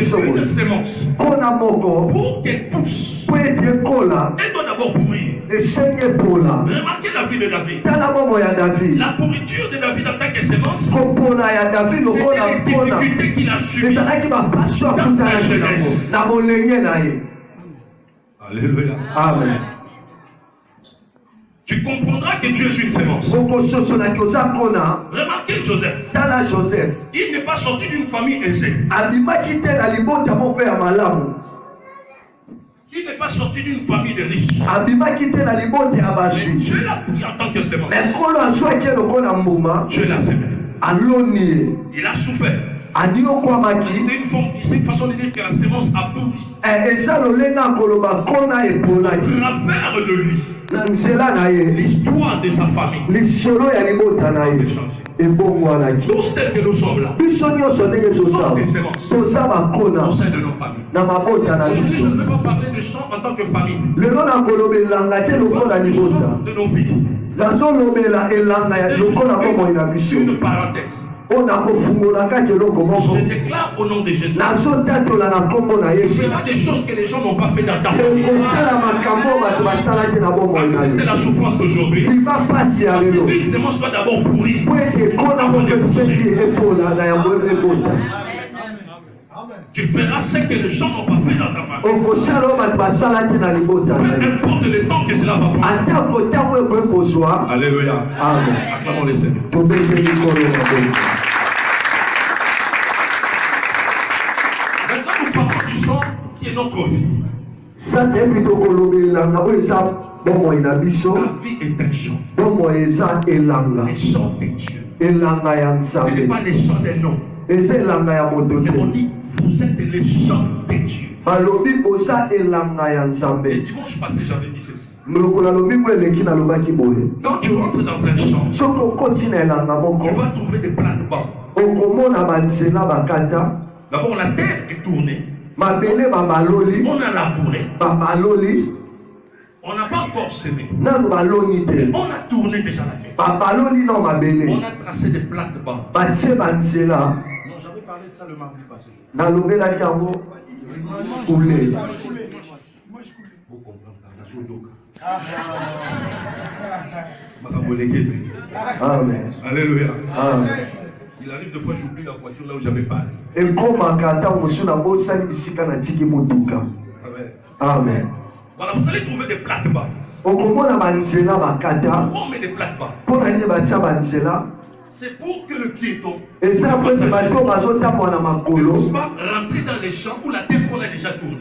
une sémence. Pour qu'elle pousse, elle doit d'abord pourrir. Remarquez la vie de David. La pourriture de David en tant que sémence, c'était les difficultés qu'il a subies dans sa jeunesse. Alléluia. Amen. Tu comprendras que Dieu est une sémence. Remarquez Joseph. Il n'est pas sorti d'une famille aisée. Il n'est pas sorti d'une famille de riches. Mais Dieu l'a pris en tant que sémence. Dieu l'a sémé. Il a souffert. C'est une façon de dire que la sémence a pourri. Travers de lui, l'histoire de sa famille. Tous tels que nous sommes là, nous sommes des sémences au sein de nos familles. Je ne veux pas parler de chant en tant que famille. De nos vies. Une parenthèse. Je déclare au nom de Jésus. Il y a des choses que les gens n'ont pas fait dans ta famille. Acceptez la souffrance d'aujourd'hui. Parce qu'une sémence doit d'abord pourrir avant de pousser. Tu feras ce que les gens n'ont pas fait dans ta famille. Peu importe le temps que cela va prendre. Alléluia. Amen. Acclamons le Seigneur. Maintenant, nous parlons du chant qui est notre vie. Ça, c'est plutôt que la vie est un chant. La vie est un chant. Les chants de Dieu. Ce n'est pas les chants des noms. Mais on dit, vous êtes les chants de Dieu. Et dimanche passé, j'avais dit ceci. Quand tu rentres dans un champ, tu vas trouver des plates-bandes. D'abord, la terre est tournée. On a labouré. On n'a pas encore semé. On a tourné déjà la terre. On a tracé des plates-bandes. Non, j'avais parlé de ça le mardi passé. Vous comprenez. Amen. Alléluia. Amen. Il arrive deux fois, j'oublie la voiture là où j'avais parlé. Amen. Voilà, vous allez trouver des plates-bandes. Pourquoi on met des plates-bandes? C'est pour que le piéton ne puisse pas rentrer dans les champs où la terre qu'on a déjà tournée.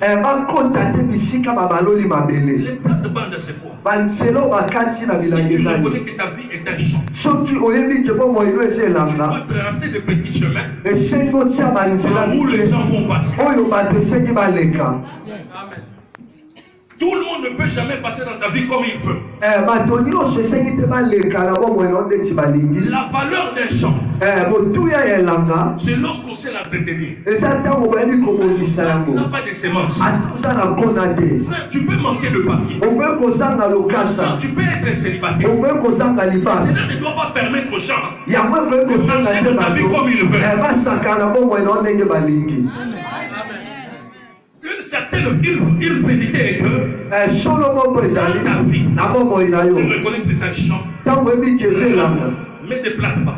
Les plates-bandes, c'est quoi? Si tu reconnais que ta vie est un champ, tu dois tracer de petits chemins où les gens vont passer. Tout le monde ne peut jamais passer dans ta vie comme il veut. La valeur d'un champ, c'est lorsqu'on sait la détenir. Tu n'as pas de semences. Frère, tu peux manquer de papier. Tu peux être célibataire. Cela ne doit pas permettre aux gens de marcher dans ta vie comme ils veulent. Une certaine vérité est que dans ta vie, tu reconnais que c'est un champ. Mets des plates-bandes.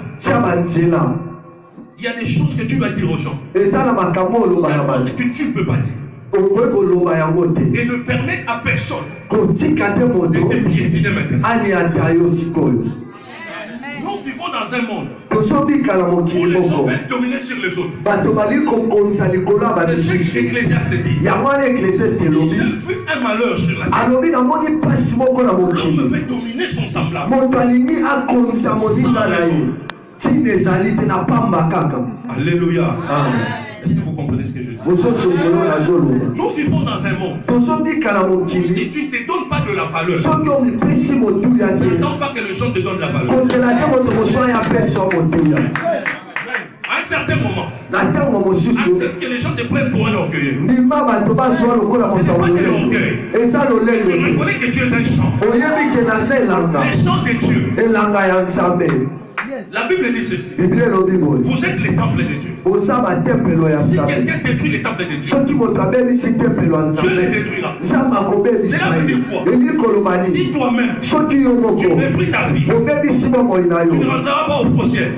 Il y a des choses que tu vas dire aux gens que tu ne peux pas dire. Et ne permettre à personne de te piétiner maintenant. Nous vivons dans un monde où les gens veulent dominer sur les autres. C'est ce que l'Ecclésiaste dit. Il fut un malheur sur la terre. L'homme veut dominer son semblable. Alléluia. Est-ce que vous comprenez ce que je dis? Nous vivons dans un monde où si tu ne te donnes pas de la valeur, n'attends pas que les gens te donnent la valeur. À un certain moment, accepte que les gens te prennent pour un orgueilleux. Ce n'est pas de l'orgueil. Tu reconnais que tu es un champ. Les champs de Dieu. La Bible dit ceci. Vous êtes les temples de Dieu. Si quelqu'un détruit les temples de Dieu, Dieu les détruira. Cela veut dire quoi? Si toi-même tu détruis ta vie, tu ne rentreras pas au ciel.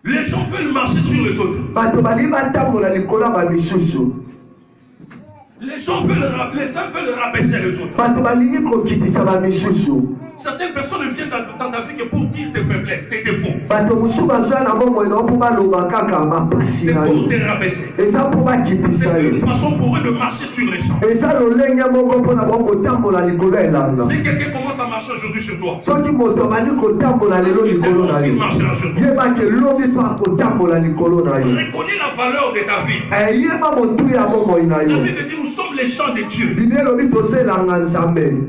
Les gens veulent marcher sur les autres. Les gens veulent rabaisser les autres. Certaines personnes viennent dans ta vie que pour dire tes faiblesses, tes défauts. C'est pour te rabaisser. C'est une façon pour eux de marcher sur les champs. Si quelqu'un commence à marcher aujourd'hui sur toi, il marchera sur toi. Reconnais la valeur de ta vie. La Bible dit nous sommes les champs de Dieu.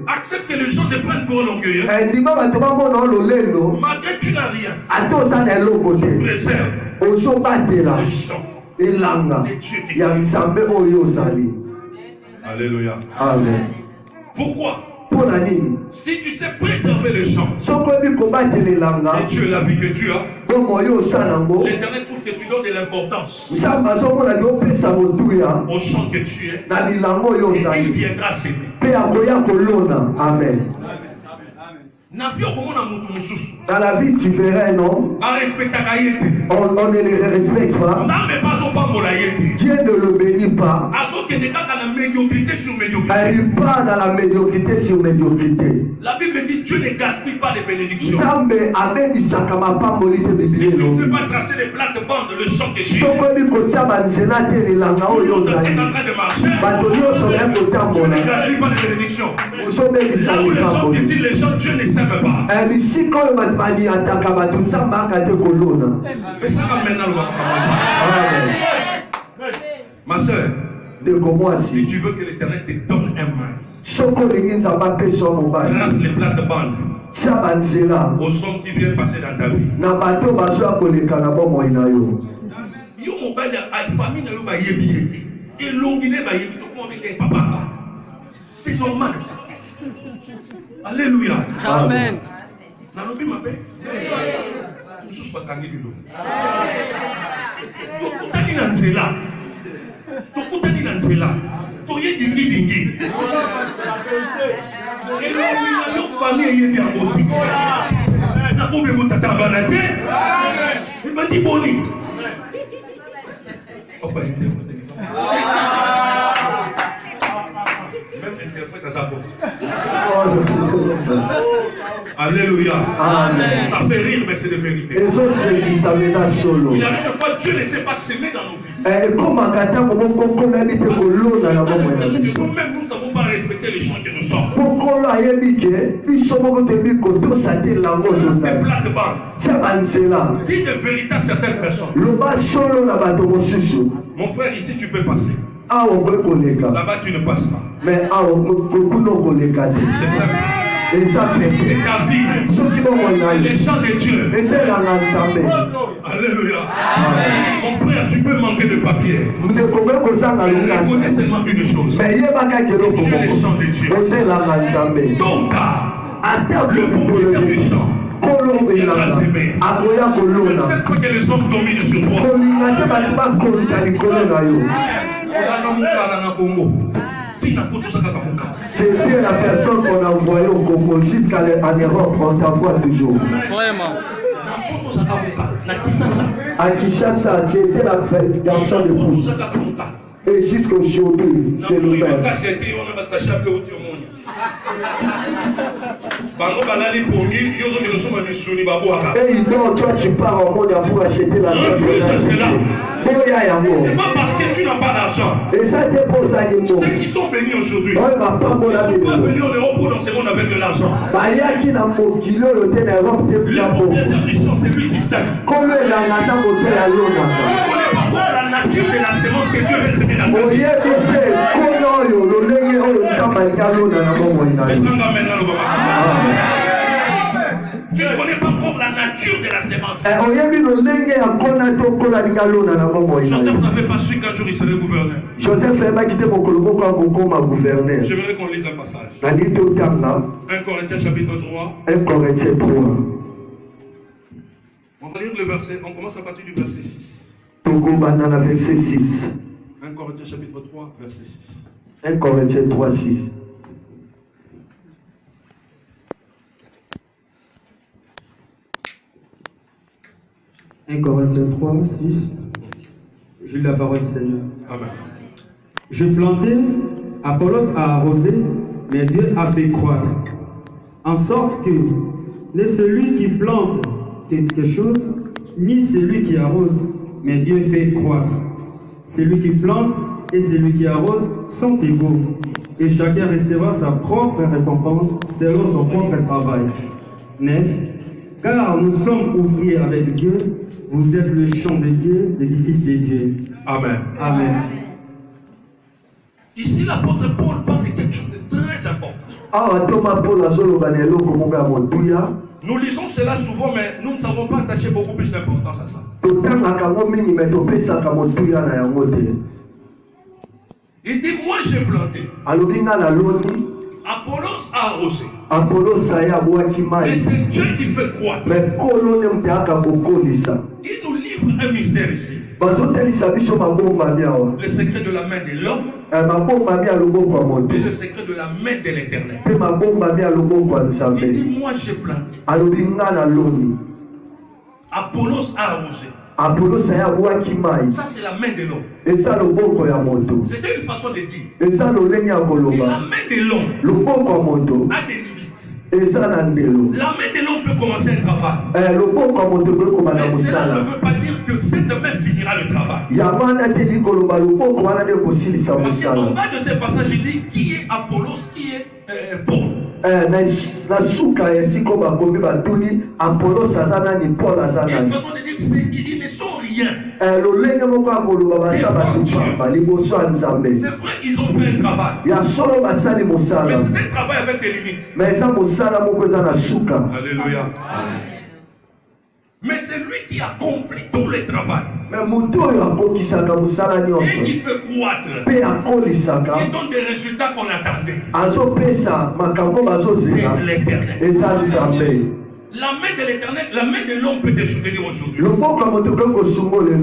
Accepte que les gens te prennent pour un orgueilleux. Malgré tu n'as rien. Préserve les champs de Dieu qui Alléluia. Amen. Pourquoi? Si tu sais préserver les champs, et Dieu la vie que tu as, l'Éternel trouve que tu donnes de l'importance au champ que tu es, et il viendra s'aimer. Amen. Dans la vie, tu verrais, non? On ne les respecte pas. Dieu ne le bénit pas. Il part dans la médiocrité sur médiocrité. La Bible dit Dieu ne gaspille pas les bénédictions. Si tu ne sais pas tracer les plates-bandes, le champ que tu es, tu es en train de marcher, tu ne gaspilles pas les bénédictions. Là où les gens qui disent les gens, Dieu ne s'aime pas. Mais ça va maintenant. Ma soeur, si tu veux que l'Éternel te donne un main, trace les plates-bandes aux hommes qui viennent passer dans ta vie. C'est normal ça. Alléluia. Amen. Alléluia. Amen. Ça fait rire, mais c'est de vérité. Il y a une fois Dieu ne sait pas s'aimer dans nos vies. Parce que nous-mêmes, nous ne savons pas respecter les gens que nous sommes. Des plates-bandes. Dis de vérité à certaines personnes. Mon frère, ici tu peux passer. Là-bas tu ne passes pas. Mais c'est ça. C'est ta vie. Les champs de Dieu. Alléluia. Mon frère, tu peux manquer de papier. Mais reconnais seulement une chose. Tu es les champs de Dieu. Tôt ou tard, le propriétaire du champ viendra s'aimer. Cette fois que les hommes dominent sur toi. C'était la personne qu'on a envoyée au Congo jusqu'à l'Europe, on t'envoie toujours. Vraiment. À Kinshasa, c'était la garçon de pouce. Et jusqu'aujourd'hui, c'est le même. Et il dort, toi tu pars en mode pour acheter la c'est pas parce que tu n'as pas d'argent. Et ça te pose à ceux qui sont bénis aujourd'hui, ils ne sont pas venus en Europe pour dans ce monde avec de l'argent. Le propriétaire du champ, c'est lui qui sème. Tu ne connais pas la nature de la sémence que Dieu veut semer dans ta vie. Tu ne connais pas encore la nature de la sémence. Joseph n'avait pas su qu'un jour il serait gouverneur. J'aimerais qu'on lise un passage. 1 Corinthiens chapitre 3. 1 Corinthiens 3. On va lire le verset, on commence à partir du verset 6. 1 Corinthiens chapitre 3, verset 6. 1 Corinthiens 3, 6. « 1 Corinthiens 3, 6. J'ai lu la parole du Seigneur. Amen. Je plantais, Apollos a arrosé, mais Dieu a fait croître. En sorte que n'est celui qui plante quelque chose, ni celui qui arrose, mais Dieu fait croître. Celui qui plante et celui qui arrose sont égaux, et chacun recevra sa propre récompense selon son propre travail. N'est-ce? Car nous sommes ouvriers avec Dieu, vous êtes le champ de Dieu, l'édifice de Dieu. Amen. Amen. Ici, l'apôtre Paul parle de quelque chose de très important. Nous lisons cela souvent, mais nous ne savons pas attacher beaucoup plus d'importance à ça. Il dit, moi j'ai planté. Apollos a arrosé. Mais c'est Dieu qui fait croître. Il nous livre un mystère ici. Le secret de la main de l'homme et le secret de la main de l'Éternel. Il dit, moi j'ai planté. Apollos a arrosé. Ça c'est la main de l'homme. C'était une façon de dire. Et la main de l'homme a des limites. La main de l'homme peut commencer un travail. Mais cela ne veut pas dire que cette main finira le travail. Parce qu'en bas de ce passage, il dit qui est Apollos, qui est Paul. Il y a une façon de dire qu'ils ne sont rien. C'est vrai, ils ont fait un travail. Mais c'est un travail avec des limites. Alléluia. Mais c'est lui qui accomplit tout le travail. Et qui fait croître. Et donne des résultats qu'on attendait. C'est l'Éternel. La main de l'Éternel, la main de l'homme peut te soutenir aujourd'hui.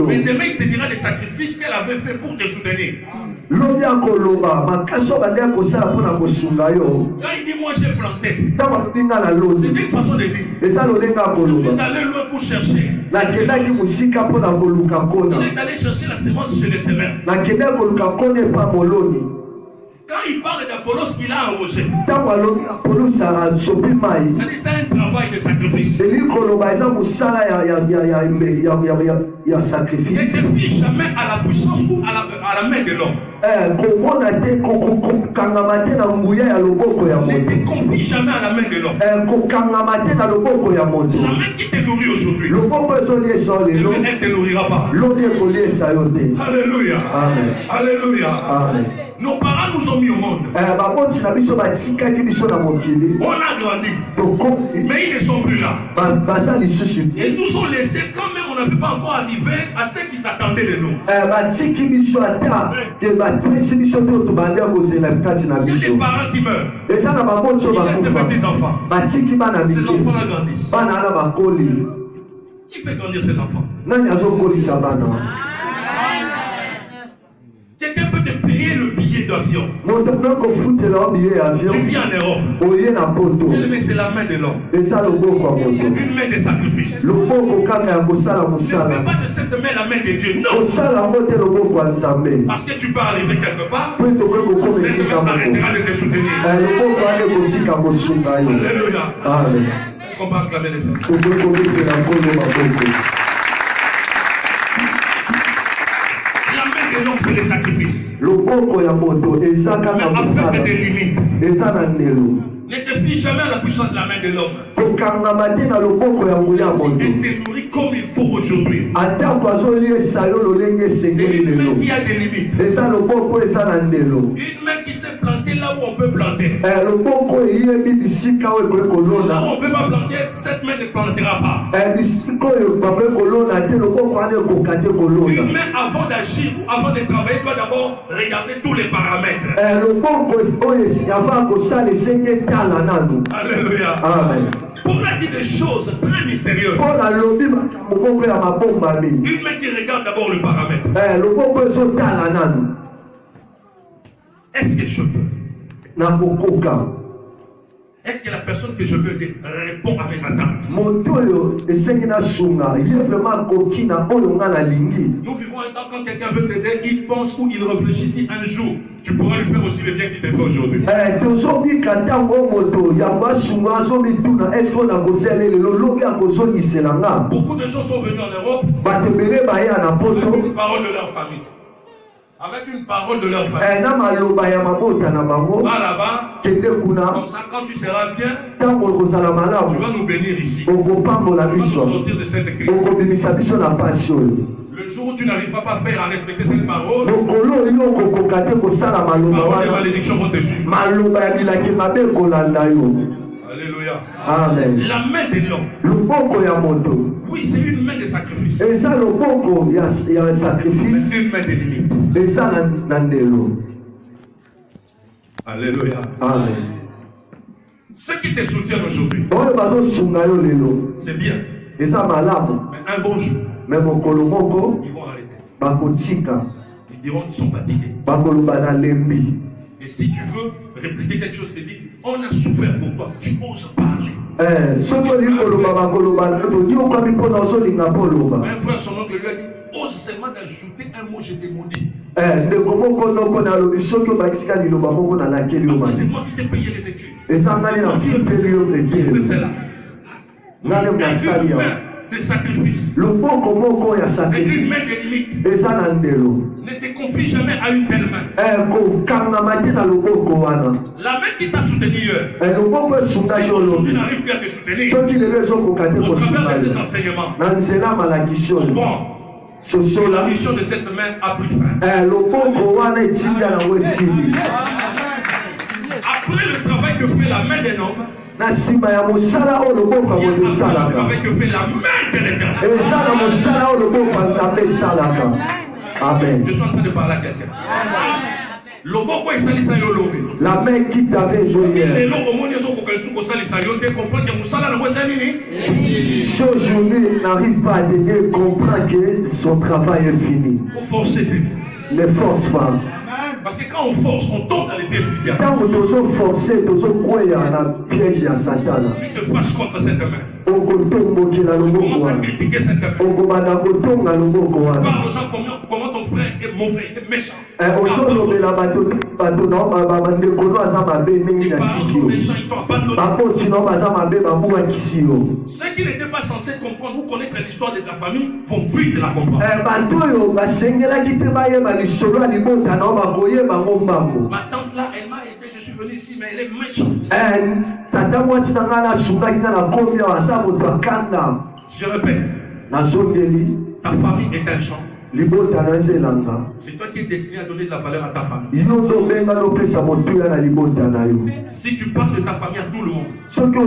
Mais demain, il te dira des sacrifices qu'elle avait fait pour te soutenir. Quand il dit moi j'ai planté, c'est une façon de dire. Je suis allé loin pour chercher. Il est allé chercher la semence chez les semeurs. Quand il parle d'Apollos, il a arrosé. C'est un travail de sacrifice. Et ne te fie jamais à la puissance ou à la main de l'homme. Ne te confie jamais à la main de l'homme. La main qui te nourrit aujourd'hui, elle ne te nourrira pas. Alléluia. Amen. Alléluia. Amen. Nos parents nous ont mis au monde. On a grandi. Mais ils ne sont plus là. Ils nous ont laissés quand même on n'avait pas encore arrivé à ce qu'ils attendaient de nous. Il y a des parents qui meurent. Ils laissent des petits enfants. Ces enfants-là grandissent. Qui fait grandir ces enfants? Quelqu'un peut te payer le billet d'avion. Tu vis en Europe. Mais c'est la main de l'homme. Une main de sacrifice. Ne fais pas de cette main la main de Dieu. Non. Parce que tu peux arriver quelque part. Cette main arrêtera de te soutenir. Alléluia. Est-ce qu'on peut acclamer les Seigneurs? C'est les sacrifices. Mais avec des limites. Ne te fie jamais à la puissance de la main de l'homme. été nourri comme il faut aujourd'hui. C'est une main qui a des limites. Une main qui s'est plantée là où on peut planter. Là où on ne peut pas planter, cette main ne plantera pas. Une main avant d'agir ou avant de travailler doit d'abord regarder tous les paramètres. Alléluia. Amen. Paul a dit des choses très mystérieuses. Une main qui regarde d'abord le paramètre. Est-ce que je peux? Est-ce que la personne que je veux aider répond à mes attentes? Nous vivons un temps quand quelqu'un veut t'aider, il pense ou il réfléchit si un jour tu pourras lui faire aussi le bien qu'il te fait aujourd'hui. Beaucoup de gens sont venus en Europe avec une parole de leur famille. Avec une parole de leur famille. Va là-bas, comme ça quand tu seras bien, tu vas nous bénir ici. Tu vas nous sortir de cette crise. Le jour où tu n'arrives pas à faire, à respecter cette parole, parole de malédiction vont te suivre. Alléluia. Amen. La main de l'homme. Oui, c'est une main de sacrifice. C'est une main de limite. Alléluia. Amen. Ceux qui te soutiennent aujourd'hui, c'est bien. Mais un bon jour, ils vont arrêter. Ils diront qu'ils sont fatigués. Et si tu veux répliquer quelque chose qui dit, on a souffert pour toi, tu oses parler. Un frère, son oncle lui a dit, ose seulement d'ajouter un mot, je t'ai maudit. Parce que c'est moi qui t'ai payé les études. C'est moi qui ai fait cela. Des sacrifices. Et une main de limite. Ne te confie jamais à une telle main. La main qui t'a soutenu hier, si aujourd'hui n'arrive plus à te soutenir, au travers de cet enseignement, bon, la mission de cette main a pris fin. Après le travail que fait la main d'un homme, il y a le travail que fait la main de l'Éternel. Amen. Je suis en train de parler à quelqu'un. La main qui t'avait joué. Si aujourd'hui n'arrive pas à t'aider, comprends que son travail est fini. Il faut forcer. Ne force pas. Parce que quand on force, on tombe dans les pièges du diable. Quand on force, on piège à Satan. Tu te fâches contre cette main. Tu commences à critiquer cette main. Tu parles aux gens comment ton frère et mon frère était méchant. Tu parles aux méchants, ils t'ont abandonné. Ceux qui n'étaient pas censés comprendre ou connaître l'histoire de ta famille vont vite la comprendre. Ma tante là, elle m'a aidé, je suis venu ici, mais elle est méchante. Je répète, ta famille est un champ. C'est toi qui es destiné à donner de la valeur à ta famille. Si tu parles de ta famille à tout le monde, je suis en train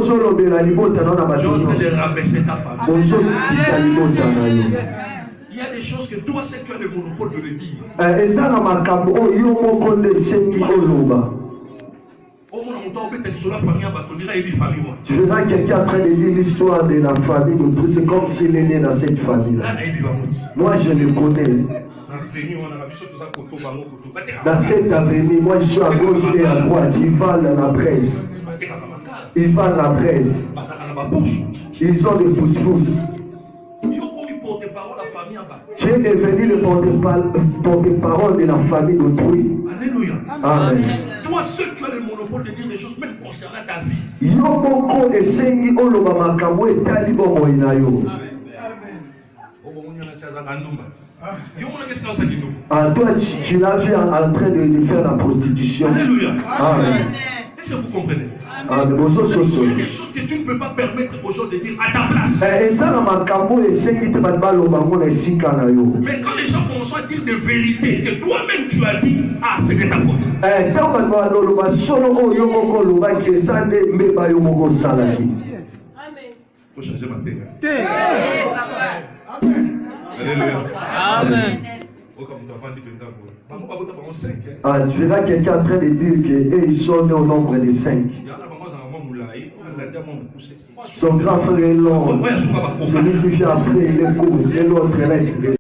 de rabaisser ta famille. Il y a des choses que toi, c'est que tu as le monopole de le dire. Tu verras quelqu'un en train de dire l'histoire de la famille d'autrui, c'est comme s'il est né dans cette famille-là. Moi, je le connais. Dans cette avenue, moi je suis à gauche et à droite. Ils vendent la presse. Ils vendent la presse. Ils ont des pouces-pouces. Tu es devenu le porte-parole de la famille d'autrui. Alléluia. Amen. Toi seul, tu as le monopole de dire des choses même concernant ta vie. Toi, tu l'as vu en train de faire la prostitution. Alléluia. Amen. Est-ce que vous comprenez? Il y a des choses que tu ne peux pas permettre aux gens de dire à ta place. Mais quand les gens commencent à dire des vérités que toi-même tu as dit, ah, c'est de ta faute. Il faut changer ma paix. Amen. Tu verras quelqu'un en train de dire qu'ils sont nés au nombre de 5. Son grand frère est long. Celui qui fait après, il est court. Et l'autre reste.